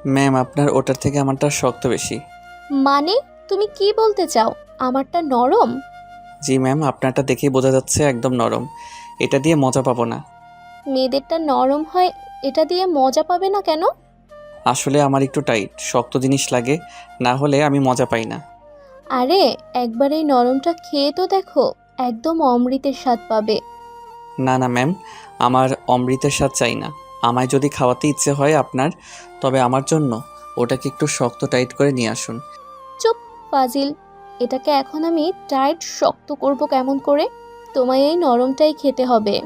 Ma'am, আপনার ওটার থেকে আমারটা শক্ত বেশি। মানে তুমি কি বলতে চাও আমারটা নরম? জি ম্যাম, আপনারটা দেখেই বোঝা যাচ্ছে একদম নরম। এটা দিয়ে মজা পাবো না। মেয়েদেরটা নরম হয়, এটা দিয়ে মজা পাবে না কেন? আসলে আমার একটু টাইট, শক্ত জিনিস লাগে, না হলে আমি মজা পাই না। আরে একবার এই নরমটা খেয়ে তো দেখো, একদম অমৃতের স্বাদ পাবে। না না ম্যাম, আমার অমৃতের স্বাদ চাই না। আমায় যদি খাওয়াতে ইচ্ছে হয় আপনার, তবে আমার জন্য ওটাকে একটু শক্ত টাইট করে নিয়ে আসুন। চুপ ফাজিল, এটাকে এখন আমি টাইট শক্ত করব কেমন করে? তোমায় এই নরমটাই খেতে হবে।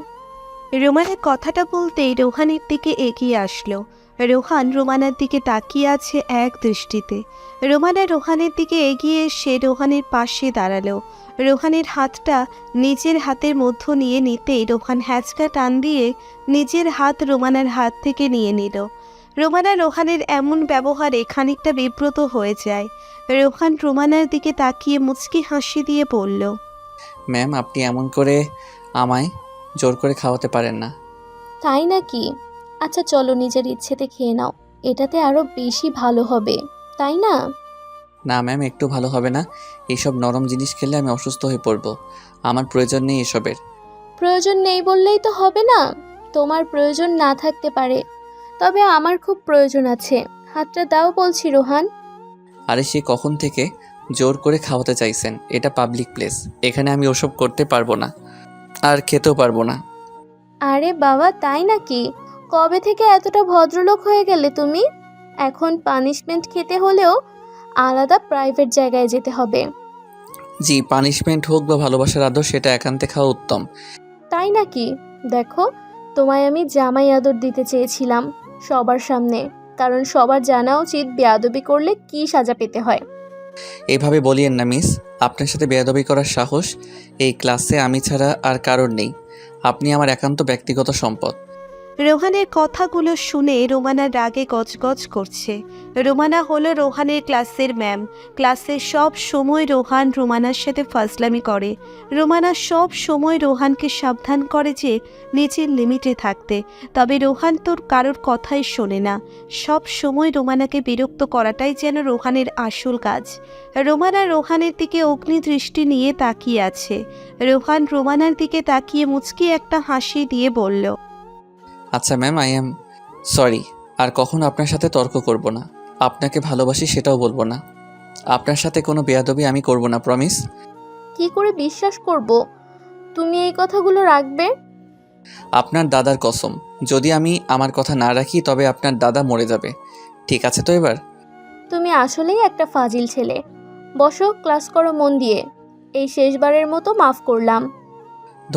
রোমানের কথাটা বলতেই রোহানের দিকে এগিয়ে আসলো। রোহান রোমানার দিকে তাকিয়ে আছে এক দৃষ্টিতে। রোমানা রোহানের দিকে এগিয়ে এসে রোহানের পাশে দাঁড়ালো। রোহানের হাতটা নিজের হাতের মধ্য নিয়ে নিতেই রোহান হ্যাচকা টান দিয়ে নিজের হাত রোমানার হাত থেকে নিয়ে নিল। রোমানা রোহানের এমন ব্যবহারে খানিকটা বিব্রত হয়ে যায়। রোহান রোমানার দিকে তাকিয়ে মুচকি হাসি দিয়ে বলল, ম্যাম, আপনি এমন করে আমায় জোর করে খাওয়াতে পারেন না। তাই নাকি? আচ্ছা চলো নিজের ইচ্ছেতে খেয়ে নাও, এটাতে আরো বেশি ভালো হবে, তাই না? না ম্যাম, একটু ভালো হবে না। এইসব নরম জিনিস খেলে আমি অসুস্থ হয়ে পড়ব। আমার প্রয়োজন নেই এসবের। প্রয়োজন নেই বললেই তো হবে না। তোমার প্রয়োজন না থাকতে পারে, তবে আমার খুব প্রয়োজন আছে। হাতটা দাও বলছি রোহান। আরে সে কখন থেকে জোর করে খাওয়াতে চাইছেন? এটা পাবলিক প্লেস, এখানে আমি ওসব করতে পারবো না, আর খেতেও পারবো না। আরে বাবা তাই নাকি? কবে থেকে এতটা ভদ্রলোক হয়ে গেলে তুমি? এখন পানিশমেন্ট খেতে হলেও আলাদা প্রাইভেট জায়গায় যেতে হবে। জি, পানিশমেন্ট হোক বা ভালোবাসার আদর, সেটা একান্তে খাওয়া উত্তম। তাই নাকি? দেখো, তোমায় আমি জামাই আদর দিতে চেয়েছিলাম সবার সামনে, কারণ সবার জানা উচিত বেয়াদবি করলে কি সাজা পেতে হয়। এইভাবে বলিয়েন না মিস। আপনার সাথে বেয়াদবি করার সাহস এই ক্লাসে আমি ছাড়া আর কারোর নেই। আপনি আমার একান্ত ব্যক্তিগত সম্পদ। রোহানের কথাগুলো শুনে রোমানা রাগে গজগজ করছে। রোমানা হলো রোহানের ক্লাসের ম্যাম। ক্লাসে সব সময় রোহান রোমানার সাথে ফাজলামি করে। রোমানা সব সময় রোহানকে সাবধান করে যে নিজের লিমিটে থাকতে। তবে রোহান তোর কারোর কথাই শোনে না। সব সময় রোমানাকে বিরক্ত করাটাই যেন রোহানের আসল কাজ। রোমানা রোহানের দিকে অগ্নিদৃষ্টি নিয়ে তাকিয়ে আছে। রোহান রোমানার দিকে তাকিয়ে মুচকি একটা হাসি দিয়ে বলল, আচ্ছা ম্যাম, আই এম সরি। আর কখনো আপনার সাথে তর্ক করব না। আপনাকে ভালোবাসি সেটাও বলবো না। আপনার সাথে কোনো বেয়াদবি আমি করব না, প্রমিস। কি করে বিশ্বাস করব তুমি এই কথাগুলো রাখবে? আপনার দাদার কসম, যদি আমি আমার কথা না রাখি তবে আপনার দাদা মরে যাবে। ঠিক আছে তো এবার? তুমি আসলেই একটা ফাজিল ছেলে। বসো, ক্লাস করো মন দিয়ে। এই শেষবারের মতো মাফ করলাম।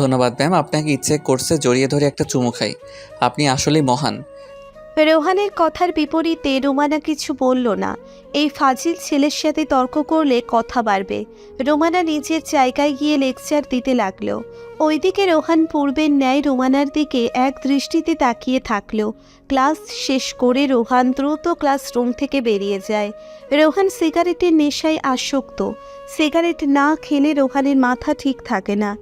ধন্যবাদ ম্যাম, আপনাকে ইচ্ছে করছে জড়িয়ে ধরে একটা চুমু খাই। আপনি আসলেই মহান। রোহানের কথার বিপরীতে রোমানা কিছু বলল না। এই ফাজিল ছেলের সাথে তর্ক করলে কথা বাড়বে। রোমানা নিজের জায়গায় গিয়ে লেকচার দিতে লাগলো। ওইদিকে রোহান পূর্বের ন্যায় রোমানার দিকে এক দৃষ্টিতে তাকিয়ে থাকলো। ক্লাস শেষ করে রোহান দ্রুত ক্লাসরুম থেকে বেরিয়ে যায়। রোহান সিগারেটের নেশায় আসক্ত। সিগারেট না খেলে রোহানের মাথা ঠিক থাকে না।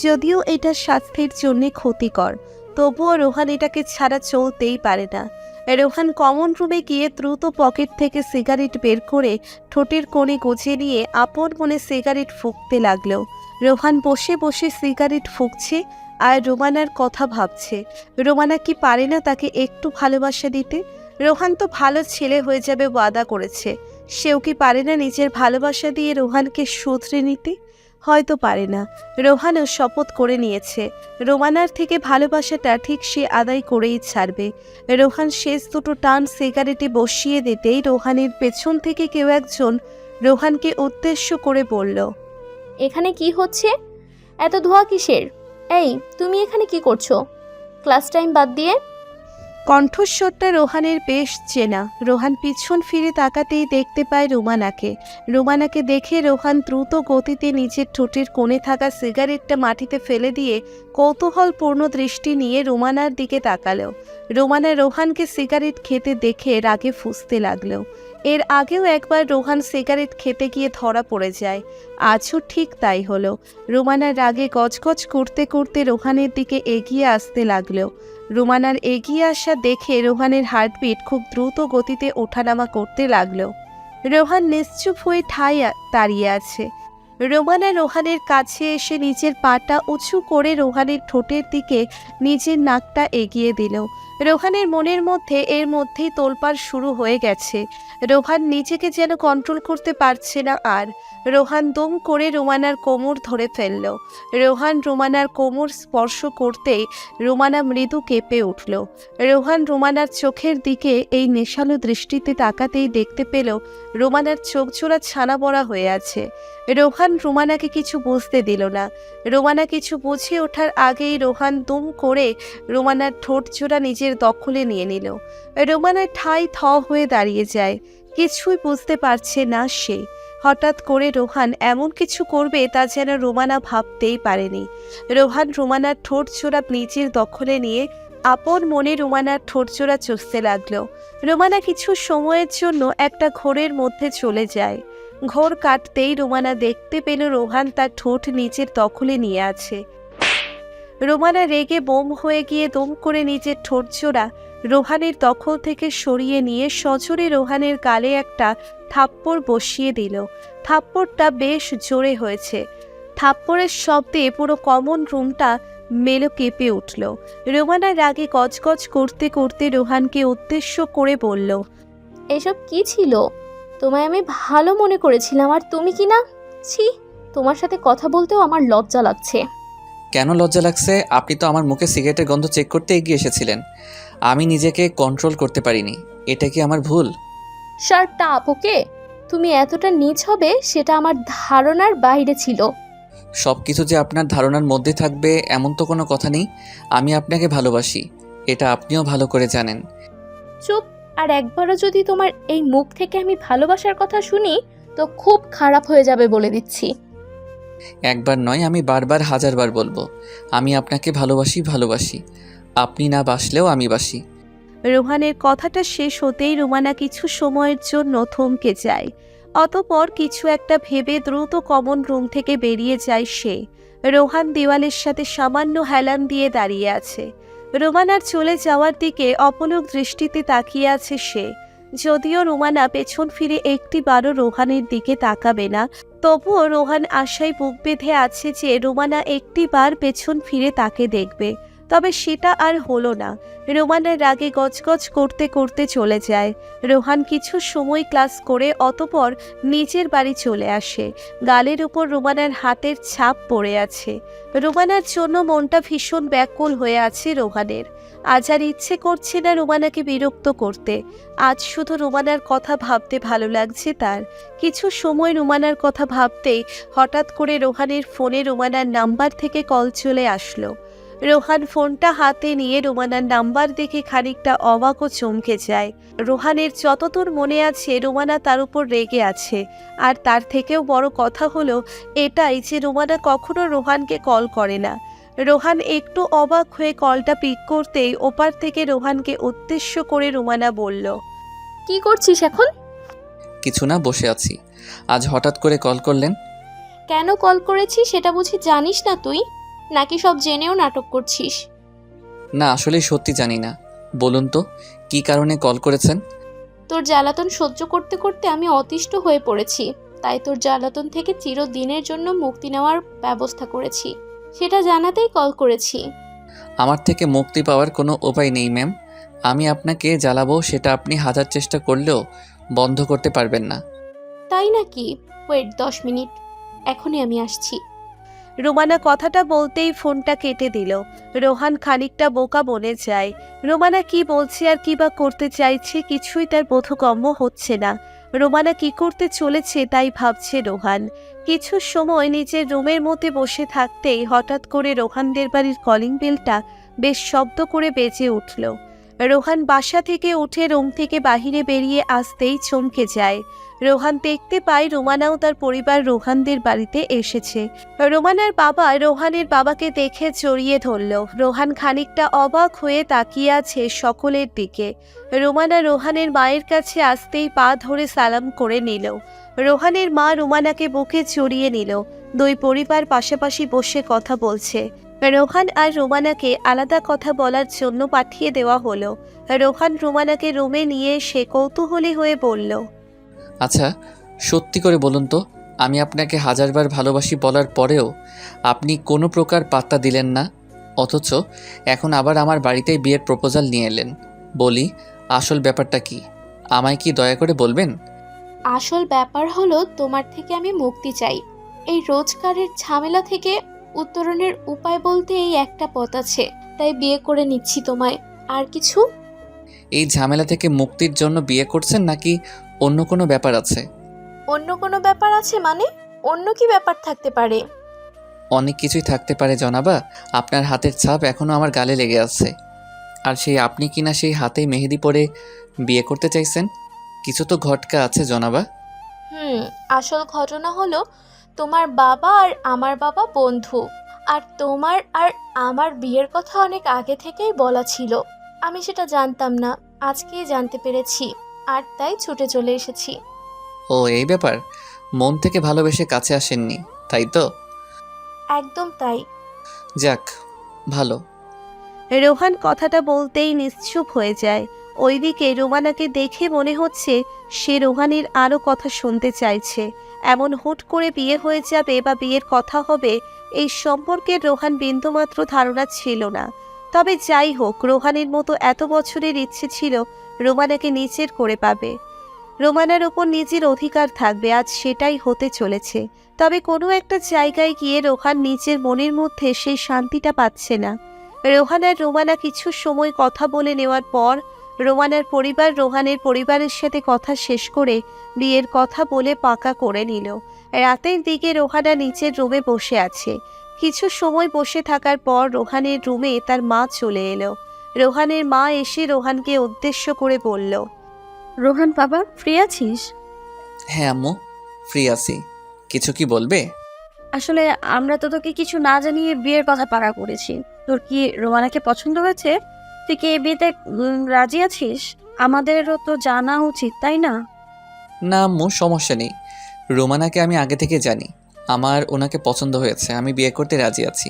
যদিও এটা স্বাস্থ্যের জন্যে ক্ষতিকর, তবুও রোহান এটাকে ছাড়া চলতেই পারে না। রোহান কমন রুমে গিয়ে দ্রুত পকেট থেকে সিগারেট বের করে ঠোঁটের কোণে গুজে নিয়ে আপন মনে সিগারেট ফুঁকতে লাগলো। রোহান বসে বসে সিগারেট ফুঁকছে আর রোমানার কথা ভাবছে। রোমানা কি পারে না তাকে একটু ভালোবাসা দিতে? রোহান তো ভালো ছেলে হয়ে যাবে ওয়াদা করেছে। সেও কি পারে না নিজের ভালোবাসা দিয়ে রোহানকে শুধরে নিতে? হয়তো পারে না। রোহানও শপথ করে নিয়েছে রোমানার থেকে ভালোবাসাটা ঠিক সে আদায় করেই ছাড়বে। রোহান শেষ দুটো টান সিগারেটে বসিয়ে দিতেই রোহানের পেছন থেকে কেউ একজন রোহানকে উদ্দেশ্য করে বলল, এখানে কি হচ্ছে? এত ধোঁয়া কিসের? এই তুমি এখানে কি করছো ক্লাস টাইম বাদ দিয়ে? কণ্ঠস্বরটা রোহানের বেশ চেনা। রোহান পিছন ফিরে তাকাতেই দেখতে পায় রোমানাকে। রোমানাকে দেখে রোহান দ্রুত গতিতে নিজের ঠোঁটের কোণে থাকা সিগারেটটা মাটিতে ফেলে দিয়ে কৌতূহলপূর্ণ দৃষ্টি নিয়ে রোমানার দিকে তাকালো। রোমানা রোহানকে সিগারেট খেতে দেখে রাগে ফুঁসতে লাগলো। এর আগেও একবার রোহান সিগারেট খেতে গিয়ে ধরা পড়ে যায়। আজও ঠিক তাই হলো। রোমানা রাগে গজগজ করতে করতে রোহানের দিকে এগিয়ে আসতে লাগলো। রোমানার এগিয়ে আসা দেখে রোহানের হার্টবিট খুব দ্রুত গতিতে ওঠানামা করতে লাগলো। রোহান নিশ্চুপ হয়ে ঠায় দাঁড়িয়ে আছে। রোমানা রোহানের কাছে এসে নিজের পাটা উঁচু করে রোহানের ঠোঁটের দিকে নিজের নাকটা এগিয়ে দিল। রোহানের মনের মধ্যে এর মধ্যেই তোলপাড় শুরু হয়ে গেছে। রোহান নিজেকে যেন কন্ট্রোল করতে পারছে না আর। রোহান দম করে রোমানার কোমর ধরে ফেলল। রোহান রোমানার কোমর স্পর্শ করতেই রোমানা মৃদু কেঁপে উঠল। রোহান রোমানার চোখের দিকে এই নেশালো দৃষ্টিতে তাকাতেই দেখতে পেল রোমানার চোখ জোড়া ছানা বড়া হয়ে আছে। রোহান রোমানাকে কিছু বুঝতে দিল না। রোমানা কিছু বুঝে ওঠার আগেই রোহান দুম করে রোমানার ঠোঁট জোড়া নিজের দখলে নিয়ে নিল। রোমানা ঠাই থ হয়ে দাঁড়িয়ে যায়, কিছুই বুঝতে পারছে না সে। হঠাৎ করে রোহান এমন কিছু করবে তা যেন রোমানা ভাবতেই পারেনি। রোহান রোমানার ঠোঁট জোড়া নিজের দখলে নিয়ে আপন মনে রোমানার ঠোঁট জোড়া চষতে লাগলো। রোমানা কিছু সময়ের জন্য একটা ঘোরের মধ্যে চলে যায়। ঘোর কাটতেই রোমানা দেখতে পেল রোহান তার ঠোঁট নিজের দখলে নিয়ে আছে। রোমানা রেগে বোম হয়ে গিয়ে দম করে নিজের ঠোঁট জোড়া রোহানের দখল থেকে সরিয়ে নিয়ে সজোরে রোহানের গালে একটা থাপ্পড় বসিয়ে দিল। থাপ্পড়টা বেশ জোরে হয়েছে। থাপ্পড়ের শব্দে পুরো কমন রুমটা মেলো কেঁপে উঠল। রোমানা রাগে গজগজ করতে করতে রোহানকে উদ্দেশ্য করে বলল, এসব কি ছিল? তোমায় আমি ভালো মনে করেছিলাম, আর তুমি কি না? ছি, তোমার সাথে কথা বলতেও আমার লজ্জা লাগছে। কেন লজ্জা লাগছে? আপনি তো আমার মুখে সিগারেটের গন্ধ চেক করতে এগিয়ে এসেছিলেন। আমি নিজেকে কন্ট্রোল করতে পারিনি। এটা কি আমার ভুল? শার্টটা আপ, ওকে? তুমি এতটা নীচ হবে সেটা আমার ধারণার বাইরে ছিল। সব কিছু যে আপনার ধারণার মধ্যে থাকবে এমন তো কোনো কথা নেই। আমি আপনাকে ভালোবাসি, এটা আপনিও ভালো করে জানেন। চুপ! আর একবারও যদি তোমার এই মুখ থেকে আমি ভালোবাসার কথা শুনি তো খুব খারাপ হয়ে যাবে বলে দিচ্ছি। একবার নয়, আমি বারবার হাজারবার বলবো, আমি আপনাকে ভালোবাসি ভালোবাসি। আপনি না বাসলেও আমি বাসি। রোহানের কথাটা শেষ হতেই রোমানা কিছু সময়ের জন্য থমকে যায়। অতঃপর কিছু একটা ভেবে দ্রুত কমন রুম থেকে বেরিয়ে যায় সে। রোহান দেওয়ালের সাথে সামান্য হেলান দিয়ে দাঁড়িয়ে আছে। রোমানার চলে যাওয়ার দিকে অপলক দৃষ্টিতে তাকিয়ে আছে সে। যদিও রোমানা পেছন ফিরে একটিবারও রোহানের দিকে তাকাবে না, তবুও রোহান আশায় বুক বেঁধে আছে যে রোমানা একটিবার পেছন ফিরে তাকে দেখবে। তবে সেটা আর হলো না। রোমানার রাগে গজগজ করতে করতে চলে যায়। রোহান কিছু সময় ক্লাস করে অতঃপর নিজের বাড়ি চলে আসে। গালের উপর রোমানার হাতের ছাপ পড়ে আছে। রোমানার জন্য মনটা ভীষণ ব্যাকুল হয়ে আছে রোহানের। আজ আর ইচ্ছে করছে না রোমানাকে বিরক্ত করতে। আজ শুধু রোমানার কথা ভাবতে ভালো লাগছে তার। কিছু সময় রোমানার কথা ভাবতেই হঠাৎ করে রোহানের ফোনে রোমানার নাম্বার থেকে কল চলে আসলো। রোহান ফোনটা হাতে নিয়ে রোমানার নাম্বার দেখে খানিকটা অবাক ও চমকে যায়। রোহানের যতদূর মনে আছে রোমানা তার উপর রেগে আছে। আর তার থেকেও বড় কথা হলো এটাই যে রোমানা কখনো রোহানকে কল করে না। রোহান একটু অবাক হয়ে কলটা পিক করতেই ওপার থেকে রোহানকে উদ্দেশ্য করে রোমানা বলল, কি করছিস এখন? কিছু না, বসে আছি। আজ হঠাৎ করে কল করলেন? কেন কল করেছি সেটা বুঝি জানিস না তুই? নাকি সব জেনেও নাটক করছিস? না, আসলে সত্যি জানি না। বলুন তো, কী কারণে কল করেছেন? তোর জ্বালাতন সহ্য করতে করতে আমি অতিষ্ঠ হয়ে পড়েছি, তাই তোর জ্বালাতন থেকে চিরদিনের জন্য মুক্তি নেওয়ার ব্যবস্থা করেছি, সেটা জানাতেই কল করেছি। আমার থেকে মুক্তি পাওয়ার কোনো উপায় নেই ম্যাম। আমি আপনাকে জ্বালাবো সেটা আপনি হাজার চেষ্টা করলেও বন্ধ করতে পারবেন না। তাই নাকি? ওয়েট 10 মিনিট, এখনই আমি আসছি। রোমানা কথাটা বলতেই ফোনটা কেটে দিল। রোহান খানিকটা বোকা বনে যায়। রোমানা কি বলছে আর কি বা করতে চাইছে কিছুই তার বোধগম্য হচ্ছে না। রোমানা কি করতে চলেছে তাই ভাবছে রোহান। কিছু সময় নিজের রুমের মধ্যে বসে থাকতেই হঠাৎ করে রোহানদের বাড়ির কলিং বেলটা বেশ শব্দ করে বেজে উঠল। রোহান বাসা থেকে উঠে রুম থেকে বাহিরে বেরিয়ে আসতেই চমকে যায়। রোহান দেখতে পায় রোমানাও তার পরিবার রোহানদের বাড়িতে এসেছে। রোমানার বাবা রোহানের বাবাকে দেখে জড়িয়ে ধরল। রোহান খানিকটা অবাক হয়ে তাকিয়ে আছে সকলের দিকে। রোমানা রোহানের মায়ের কাছে আসতেই পা ধরে সালাম করে নিল। রোহানের মা রোমানাকে বুকে জড়িয়ে নিল। দুই পরিবার পাশাপাশি বসে কথা বলছে। রোহান আর রোমানাকে আলাদা কথা বলার জন্য পাঠিয়ে দেওয়া হলো। রোহান রোমানাকে রুমে নিয়ে এসে কৌতূহলী হয়ে বলল, আচ্ছা, সত্যি করে বলুন তো, আমি আপনাকে হাজারবার ভালোবাসি বলার পরেও আপনি কোনো প্রকার পাত্তা দিলেন না, অথচ এখন আবার আমার বাড়িতেই বিয়ের প্রপোজাল নিয়ে এলেন। বলি, আসল ব্যাপারটা কি? আমায় কি দয়া করে বলবেন? আসল ব্যাপার হলো তোমার থেকে আমি মুক্তি চাই। এই রোজগারের ঝামেলা থেকে উত্তরণের উপায় বলতে এই একটা পথ আছে, তাই বিয়ে করে নিচ্ছি তোমায়। আর কিছু? এই ঝামেলা থেকে মুক্তির জন্য বিয়ে করছেন নাকি অন্য কোনো ব্যাপার আছে? অন্য কোনো ব্যাপার আছে মানে? অন্য কি ব্যাপার থাকতে পারে? অনেক কিছুই থাকতে পারে জনাবা। আপনার হাতের ছাপ এখনও আমার গালে লেগে আছে। আর সেই আপনি কিনা সেই হাতেই মেহেদি পরে বিয়ে করতে চাইছেন? কিছু তো ঘটকা আছে জনাবা। আসল ঘটনা হলো তোমার বাবা আর আমার বাবা বন্ধু, আর তোমার আর আমার বিয়ের কথা অনেক আগে থেকেই বলা ছিল। আমি সেটা জানতাম না, আজকেই জানতে পেরেছি, আর তাই ছুটে চলে এসেছি। ও এই ব্যাপার। মন থেকে ভালোবেসে কাছে আসেননি, তাই তো? একদম তাই। যাক, ভালো। রোহান কথাটা বলতেই নিশ্চুপ হয়ে যায়। ওইদিকে রোমানাকে দেখে মনে হচ্ছে সে রোহানের আরও কথা শুনতে চাইছে। এমন হুট করে বিয়ে হয়ে যাবে বা বিয়ের কথা হবে এই সম্পর্কে রোহান বিন্দুমাত্র ধারণা ছিল না। তবে যাই হোক, রোহানের মতো এত বছরের ইচ্ছে ছিল রোমানাকে নিজের করে পাবে, রোমানার ওপর নিজের অধিকার থাকবে। আজ সেটাই হতে চলেছে। তবে কোনো একটা জায়গায় গিয়ে রোহান নিজের মনের মধ্যে সেই শান্তিটা পাচ্ছে না। রোহান আর রোমানা কিছু সময় কথা বলে নেওয়ার পর রোমানার পরিবার রোহানের পরিবারের সাথে কথা শেষ করে বিয়ের কথা বলে পাকা করে নিল। রাতের দিকে রোহানা নিচের রুমে বসে আছে। কিছু সময় বসে থাকার পর রোহানের রুমে তার মা চলে এলো। রোহানের মা এসে রোহানকে উদ্দেশ্য করে বলল, রোহান বাবা, ফ্রি আছিস? হ্যাঁ আম্মু, ফ্রি আছি। কিছু কি বলবে? আসলে আমরা তো তোকে কিছু না জানিয়ে বিয়ের কথা পাকা করেছি। তোর কি রোমানাকে পছন্দ হয়েছে? তুই কি এই বিয়েতে রাজি আছিস? আমাদেরও তো জানা উচিত, তাই না? না আম্মু, সমস্যা নেই। রোমানাকে আমি আগে থেকে জানি। আমার ওনাকে পছন্দ হয়েছে, আমি বিয়ে করতে রাজি আছি।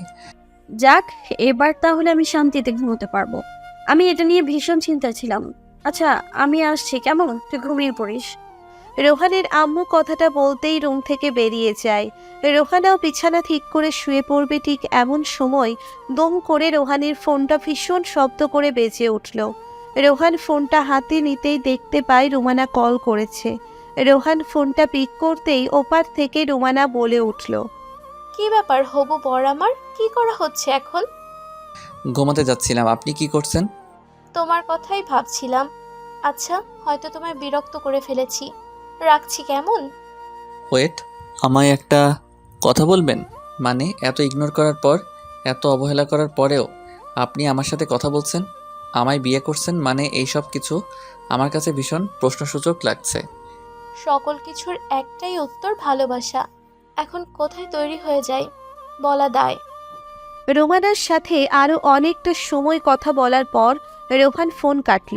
যাক, এবার তাহলে আমি শান্তিতে ঘুমোতে পারবো। আমি এটা নিয়ে ভীষণ চিন্তায় ছিলাম। আচ্ছা, আমি আসছি, কেমন? তুই ঘুমিয়ে পড়িস। রোহানের আম্মু কথাটা বলতেই রুম থেকে বেরিয়ে যায়। রোহানাও বিছানা ঠিক করে শুয়ে পড়বে, ঠিক এমন সময় দম করে রোহানের ফোনটা ভীষণ শব্দ করে বেজে উঠল। রোহান ফোনটা হাতে নিতেই দেখতে পায় রোমানা কল করেছে। রোহান ফোনটা পিক করতেই ওপার থেকে রোমানা বলে উঠল, কি ব্যাপার হবু বর আমার, কি করা হচ্ছে এখন? ঘুমাতে যাচ্ছিলাম। আপনি কি করছেন? তোমার কথাই ভাবছিলাম। আচ্ছা, হয়তো তোমায় বিরক্ত করে ফেলেছি, রাখছি কেমন? ওয়েট, আমায় একটা কথা বলবেন? মানে এত ইগনোর করার পর, এত অবহেলা করার পরেও আপনি আমার সাথে কথা বলছেন, আমায় বিয়ে করছেন, মানে এই সব কিছু আমার কাছে ভীষণ প্রশ্নসূচক লাগছে। সকল কিছুর একটাই উত্তর, ভালোবাসা। এখন কোথায় তৈরি হয়ে যায় বলা দায়। রোমানার সাথে আরও অনেকটা সময় কথা বলার পর রোহান ফোন কাটল।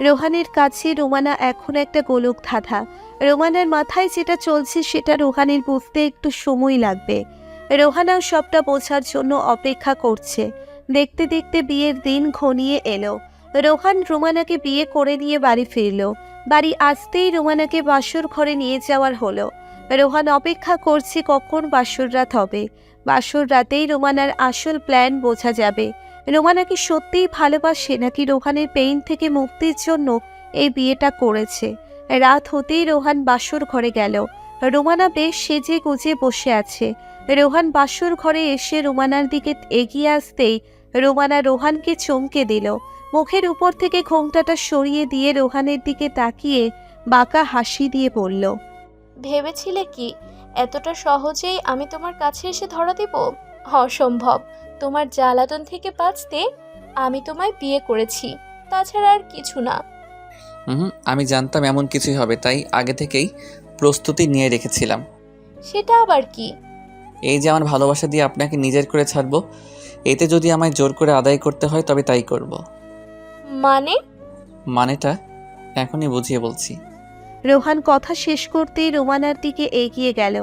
রোহানের কাছে রোমানা এখন একটা গোলক ধাঁধা। রোমানার মাথায় যেটা চলছে সেটা রোহানের বুঝতে একটু সময় লাগবে। রোহানাও সবটা বোঝার জন্য অপেক্ষা করছে। দেখতে দেখতে বিয়ের দিন ঘনিয়ে এলো। রোহান রোমানাকে বিয়ে করে নিয়ে বাড়ি ফিরল। বাড়ি আসতেই রোমানাকে বাসর ঘরে নিয়ে যাওয়ার হলো। রোহান অপেক্ষা করছে কখন বাসর রাত হবে। বাসর রাতেই রোমানার আসল প্ল্যান বোঝা যাবে। রোমানা কি সত্যিই ভালোবাসে, নাকি রোহানের পেইন থেকে মুক্তির জন্য এই বিয়েটা করেছে? রাত হতেই রোহান বাসর ঘরে গেল। রোমানা বেশ সেজে গুজে বসে আছে। রোহান বাসর ঘরে এসে রোমানার দিকে এগিয়ে আসতেই রোমানা রোহানকে চমকে দিল। মুখের উপর থেকে ঘোমটাটা সরিয়ে দিয়ে রোহানের দিকে তাকিয়ে বাঁকা হাসি দিয়ে বলল, ভেবেছিলে কি এতটা সহজেই আমি তোমার কাছে এসে ধরা দেব? অসম্ভব। তোমার জ্বালাতন থেকে বাঁচতে আমি তোমায় বিয়ে করেছি, তাছাড়া আর কিছু না। আমি জানতাম এমন কিছুই হবে, তাই আগে থেকেই প্রস্তুতি নিয়ে রেখেছিলাম। সেটা আবার কি? এই যে আমার ভালোবাসা দিয়ে আপনাকে নিজের করে ছাড়বো, এতে যদি আমায় জোর করে আদায় করতে হয় তবে তাই করব। মানে? মানেটা এখনই বুঝিয়ে বলছি। রোহান কথা শেষ করতেই রোমানার দিকে এগিয়ে গেল।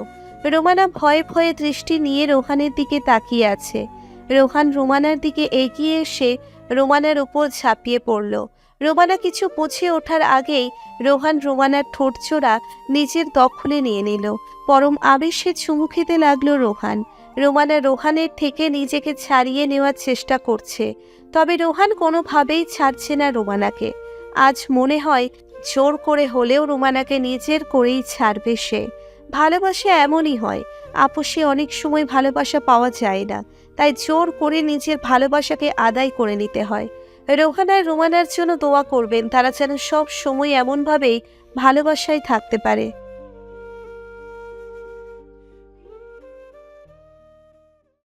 রোমানা ভয়ে ভয়ে দৃষ্টি নিয়ে রোহানের দিকে তাকিয়ে আছে। রোহান রুমানার দিকে এগিয়ে এসে রোমানার উপর ঝাঁপিয়ে পড়ল। রোমানা কিছু বুঝে ওঠার আগেই রোহান রোমানার ঠোঁটচোরা নিজের দখলে নিয়ে নিল। পরম আবেশে চুমু খেতে লাগলো রোহান। রোমানা রোহানের থেকে নিজেকে ছাড়িয়ে নেওয়ার চেষ্টা করছে, তবে রোহান কোনোভাবেই ছাড়ছে না রোমানাকে। আজ মনে হয় জোর করে হলেও রোমানাকে নিজের করেই ছাড়বে সে। ভালোবাসা এমনই হয়, আপোষে অনেক সময় ভালোবাসা পাওয়া যায় না, তাই জোর করে নিজের ভালোবাসাকে আদায় করে নিতে হয়। রোহান আর রোমানার জন্য দোয়া করবেন, তারা যেন সব সময় এমনভাবেই ভালোবাসায় থাকতে পারে।